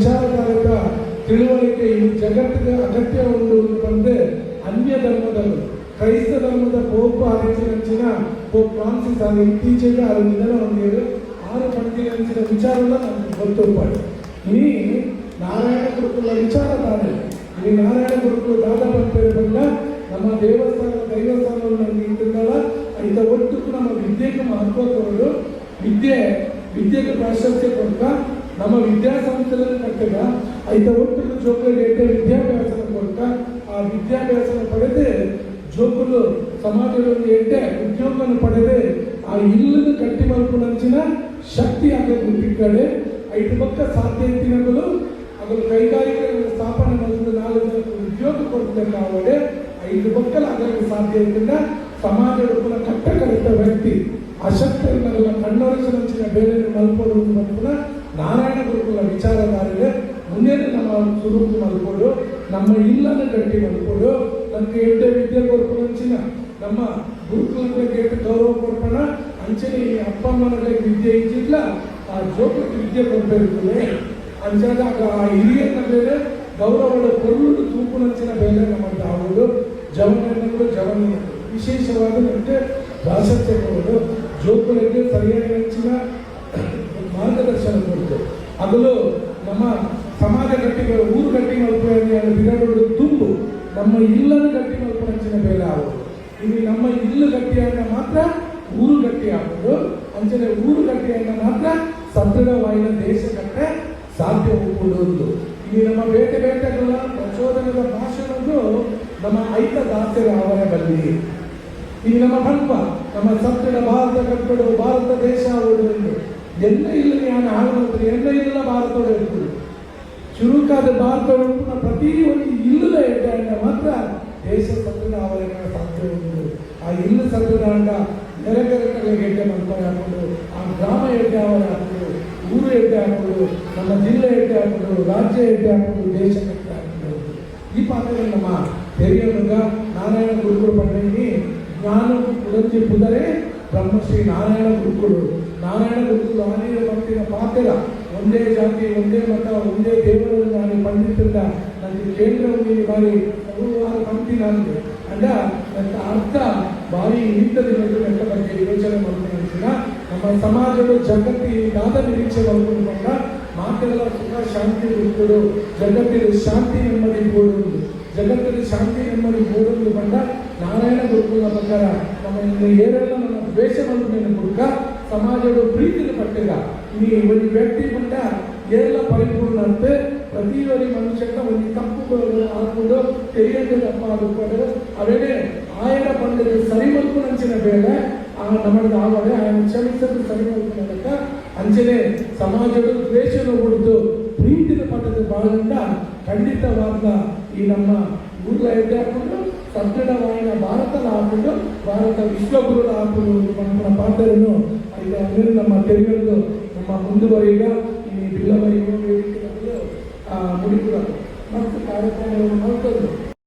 ವಿಚಾರಧಾರಿತ ತಿಳುವಳಿಕೆ ಈ ಜಗತ್ತಿಗೆ ಅಗತ್ಯ ಉಂಟು ಬಂದರೆ ಅನ್ಯ ಧರ್ಮದಲ್ಲೂ ಕ್ರೈಸ್ತ ಧರ್ಮದ ಪೋಪ್ ಆಚರಿಸಿನ ಪೋಪ್ ಫ್ರಾನ್ಸಿಸ್ ಆಗಿ ಇತ್ತೀಚೆಗೆ ಅದು ನಿಧನ ಹೊಂದಿರು 6 ಪಂಕ್ತಿಗಳ ವಿಚಾರನ ನಮಗೆ ಗೊತ್ತುಪಾಡು. ಈ ನಾರಾಯಣ ಗುರುಕುಲ ವಿಚಾರಧಾರೆ ಈ ನಾರಾಯಣ ಗುರುಕುಲ ದಾದ ಬಂದ ನಮ್ಮ ದೇವಸ್ಥಾನ ದೈವಸ್ಥಾನಗಳು ನಮಗೆ ಇಟ್ಟಿದ್ದಲ್ಲ ಇಂಥ ಒಟ್ಟು ನಮ್ಮ ವಿದ್ಯೆಗೆ ಮಹತ್ವ ಕೊಡೋದು ವಿದ್ಯೆಗೆ ಪ್ರಾಶಸ್ತ್ಯ ಕೊಡ್ಕ ನಮ್ಮ ವಿದ್ಯಾಸಂಸ್ಥೆಗಳನ್ನು ಕಟ್ಟಿದ ಐತ ಒಟ್ಟು ಜೋಕುಲಿಗೆ ವಿದ್ಯಾಭ್ಯಾಸ ಕೊಡ್ಕ ಆ ವಿದ್ಯಾಭ್ಯಾಸ ಪಡೆದು ಜೋಕುಲು ಸಮಾಜದಲ್ಲಿ ಎಡ್ಡೆ ಉದ್ಯೋಗವನ್ನು ಪಡೆದು ಆ ಇಲ್ಲದ ಕಟ್ಟಿ ಮಲ್ಪುನಂಚಿನ ಶಕ್ತಿ ಆಗಬೇಕು ಬಿಟ್ಟರೆ 5 ಪಕ್ಕ ಸಾಧ್ಯ ಇತ್ತಿನಗಳು ಅದನ್ನು ಕೈಗಾರಿಕೆಗಳ ಸ್ಥಾಪನೆ ಮಾಡಿದ 4 ಜನಕ್ಕೆ ಉದ್ಯೋಗ ಕೊಡಬೇಕಾದರೆ 5 ಪಕ್ಕಲ ಅದಕ್ಕೆ ಸಾಧ್ಯ ಇದ್ದಿಂದ ಸಮಾಜದ ಪುನಃ ಕಟ್ಟ ಕಲಿತ ವ್ಯಕ್ತಿ ಅಶಕ್ತರನ್ನೆಲ್ಲ ಕಣ್ಣೊರೆಸಿನ ಬೇರೆ ಮಲ್ಪಡುವುದು ಮತ್ತು ನಾರಾಯಣ ಗುರುಕುಲ ವಿಚಾರಧಾರೆ ಮುಂದೆ ನಮ್ಮ ಸ್ವರೂಪ ಮಲ್ಪಡು ನಮ್ಮ ಇಲ್ಲನ್ನು ಗಟ್ಟಿ ಮಲ್ಪಡು ನಮಗೆ ಎಡ್ಡೆ ವಿದ್ಯೆ ಕೊಡ್ಕೊಂಡಂಚಿನ ನಮ್ಮ ಗುರುಕುಲಕ್ಕೆ ಗೌರವ ಕೊಡ್ಕೋಣ ಅಂಚನೆ ಅಪ್ಪ ಅಮ್ಮನಿಗೆ ವಿದ್ಯೆ ಇದ್ದಿಲ್ಲ ಆ ಜೋಕಕ್ಕೆ ವಿದ್ಯೆ ಕೊಡಬೇಕು ಅಂಚಾಗ ಆ ಹಿರಿಯನ ಬೇರೆ ಗೌರವದ ಕೊಲ್ಲುಡು ತೂಪುನಂಚಿನ ಬೇರೆ ನಮ್ಮ ಆಗುವುದು ಜವನ ವಿಶೇಷವಾದ ನಮಗೆ ಪ್ರಾಶಸ್ತ್ಯ ಕೊಡೋದು ಜೋಕುಲಕ್ಕೆ ಸರಿಯಾಗಿ ಹೆಚ್ಚಿನ ಮಾರ್ಗದರ್ಶನ ಕೊಡ್ತು ಅದಲು ನಮ್ಮ ಸಮಾಜ ಗಟ್ಟಿಗಳು ಊರು ಗಟ್ಟಿ ಮಲ್ಪಡು ತುಂಬು ನಮ್ಮ ಇಲ್ಲದ ಗಟ್ಟಿ ಮಲ್ಪಂಚಿನ ಬೇರೆ ಆಗೋದು ಇಲ್ಲಿ ನಮ್ಮ ಇಲ್ಲು ಗಟ್ಟಿಯಾಗ ಮಾತ್ರ ಊರು ಗಟ್ಟಿ ಆಗೋದು ಅಂಚನೆ ಊರು ಗಟ್ಟಿಯಾಗ ಮಾತ್ರ ಸದೃಢವಾದ ದೇಶ ಕಟ್ಟೆ ಸಾಧ್ಯ ಹೋಗುವುದು ಇಲ್ಲಿ ನಮ್ಮ ಬೇಟೆಗಳ ಪ್ರಚೋದನದ ಭಾಷಣದ್ದು ನಮ್ಮ ಐತ ದಾಸ್ಯರ ಆವರ ಬಲ್ಲಿ ಈಗ ನಮ್ಮ ಕಲ್ಪ ನಮ್ಮ ಸದೃಢ ಭಾರತ ಕಟ್ಟಡು ಭಾರತ ದೇಶ ಆಗುವುದು ಎಲ್ಲ ಇಲ್ಲ ನಾನು ಆಗುವಂಥದ್ದು ಎಲ್ಲ ಇಲ್ಲ ಭಾರತದ ಇರ್ತದೆ ಚುರುಕಾದ ಭಾರತ ಉಂಟು ಪ್ರತಿ ಒಂದು ಇಲ್ಲದ ಹೆಡ್ಡೆ ಮಾತ್ರ ದೇಶ ಸದೃಢ ಆವರಣ ಸಾಧ್ಯ ಉಂಟು ಆ ಇಲ್ಲ ಸದೃಢ ಅಂಡ ನೆರೆಗೆರೆ ಹೆಡ್ಡೆ ಮಾಡ್ತಾರೆ ಹಾಕೊಂಡು ಆ ಗ್ರಾಮ ಹೆಡ್ಡೆ ಆವರ ಹಾಕೊಂಡು ಊರು ಹೆಡ್ಡೆ ಹಾಕೊಂಡು ನಮ್ಮ ಜಿಲ್ಲೆ ಹೆಡ್ಡೆ ಹಾಕೊಂಡು ರಾಜ್ಯ ಹೆಡ್ಡೆ ಹಾಕೊಂಡು ದೇಶ ಹೆಡ್ಡೆ ಹಾಕೊಂಡು ಈ ಪಾತ್ರ ನಮ್ಮ ತೆರೆಯುವಾಗ ನಾರಾಯಣ ಗುರುಗಳು ಪಂಡಿ ಜ್ಞಾನಕ್ಕೂ ಕುಡಂಜಿ ಪುದರೆ ಬ್ರಹ್ಮಶ್ರೀ ನಾರಾಯಣ ಗುರುಗಳು ಆನೆಯ ಪಂಕ್ತಿನ ಪಾತ್ರ ಒಂದೇ ಜಾತಿ ಒಂದೇ ಮತ ಒಂದೇ ದೇವರನ್ನು ನಾನು ಪಂಡಿತಿಲ್ಲ ನನಗೆ ಕೇಂದ್ರ ಬಾರಿ ಪಂಕ್ತಿ ನನಗೆ ಅಂಡ ನನ್ನ ಅರ್ಥ ಬಾರಿ ನಿಂತದಿನ ಬಗ್ಗೆ ಯೋಚನೆ ಮಾಡ್ಕೊಂಡ ನಮ್ಮ ಸಮಾಜದ ಜಗತ್ತಿನಾದ ನಿರೀಕ್ಷೆ ಮಾಡ್ಕೊಂಡ ಮಾತೆಲ್ಲ ಸುಖ ಶಾಂತಿ ಇರುವುದು ಜಗತ್ತಿನ ಶಾಂತಿ ನೆಮ್ಮದಿ ಕೂಡುವುದು ಜಗತ್ತಿನ ಶಾಂತಿ ನೆಮ್ಮದಿ ಕೂಡುವುದು ಬಂದ ನಾರಾಯಣ ಗುರುಕುಲ ಪ್ರಕಾರ ನಮ್ಮ ಏರೆಲ್ಲ ನಮ್ಮ ದ್ವೇಷವನ್ನು ಕೊಡುಕ ಸಮಾಜದ ಪ್ರೀತಿನ ಪಟ್ಟಿಗ ಈ ಒಂದು ವ್ಯಕ್ತಿ ಬಂದ ಎಲ್ಲ ಪರಿಪೂರ್ಣ ಅಂತೆ ಪ್ರತಿಯೊಂದು ಮನುಷ್ಯನ ಒಂದು ತಪ್ಪು ಹಾಕೊಂಡು ತೆರೆಯದೆ ತಪ್ಪ ಹಾಕೊಂಡು ಅವೇನೇ ಆಯನ ಬಂದ ಸರಿ ಮಲ್ಪುನಂಚಿನ ಬೇಳೆ ಆ ನಮ್ಮದು ಆವಾಗ ಆಯನ ಕ್ಷಮಿಸಲು ಸರಿ ಮಲ್ಪುನಕ ಅಂಚನೆ ಸಮಾಜದ ದ್ವೇಷನ ಹೊಡೆದು ಪ್ರೀತಿನ ಪಟ್ಟದ ಬಾಳಿಂದ ಖಂಡಿತವಾದ ಈ ನಮ್ಮ ಊರ್ಲ ಎಡ್ಡೆ ಹಾಕೊಂಡು ಸದೃಢವಾದ ಭಾರತದ ಹಾಕೊಂಡು ಭಾರತ ವಿಶ್ವಗುರುಳ ಹಾಕೊಂಡು ನಮ್ಮ ಪಾತ್ರವನ್ನು ಇದು ನಮ್ಮ ತೆರೆಯೋದು ನಮ್ಮ ಮುಂದುವರಿಗ ಈ ಬಿಲ್ಲವರಿಗೂ ಮುಡಿಪುರ ಮತ್ತು ಕಾರ್ಯಕ್ರಮಗಳನ್ನು ಮಾಡ್ಕೊಂಡು